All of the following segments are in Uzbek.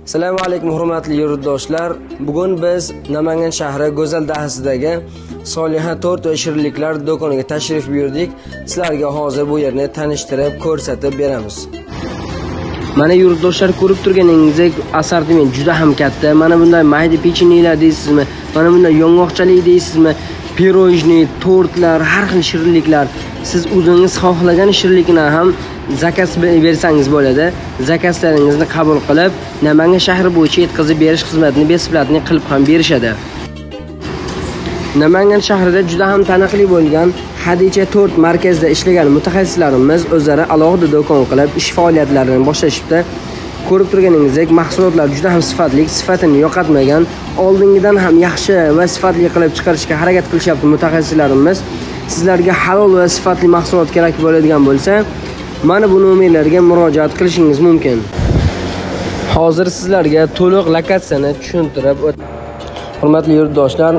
Assalomu alaykum hurmatli yurtdoshlar. Bugun biz Namangan shahri Go'zal dahasidagi Soliha tort va shirinliklar do'koniga tashrif buyurdik. Sizlarga hozir bu yerni tanishtirib, ko'rsatib beramiz. Mana yurtdoshlar, ko'rib turganingizdek assortiment juda ham katta. Mana bunday mayda pechenyelar deysizmi? Mana bunday yong'oqchalik deysizmi? Pirojni, tortlar, har xil shirinliklar. Siz o'zingiz xohlagan shirinlikni ham zakaz bersangiz bo'ladi. Zakazlaringizni qabul qilib, Namangan shahri bo'yicha yetkazib berish xizmatini beplatni qilib ham berishadi. Namangan shahrida juda ham taniqli bo'lgan Hadicha tort markazida ishlagan mutaxassislarimiz o'zlari alohida do'kon qilib ish faoliyatlarini boshlashibdi. Ko'rib turganingizdek, mahsulotlar juda ham sifatli, sifatini yo'qotmagan, oldingidan ham yaxshi va sifatli qilib chiqarishga harakat qilishyapti mutaxassislarimiz. Sizlarga halol va sifatli mahsulot kerak bo'ladigan bo'lsa, mana bu nomerlarga murojaat qilishingiz mumkin. Hozir sizlarga to'liq lokatsiyani tushuntirib o'taman. Hurmatli yurtdoshlar,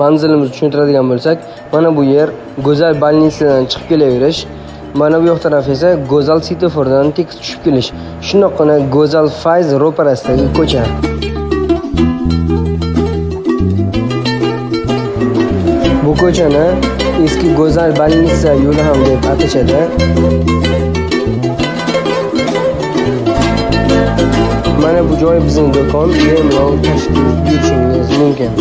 manzilimizni tushuntiradigan bo'lsak, mana bu yer Go'zal bolnitsadan chiqib kelaverish. Mana bu yoq taraf esa Go'zal svetofordan tekis tushib kelish. Shundoqqina Go'zal Fayz ro'parasidagi ko'cha. Bu ko'chani eski Go'zal bolnitsa yo'li ham deb atashadi. Mana bu joy bizning do'kon, bemalol tashrif buyurishingiz mumkin.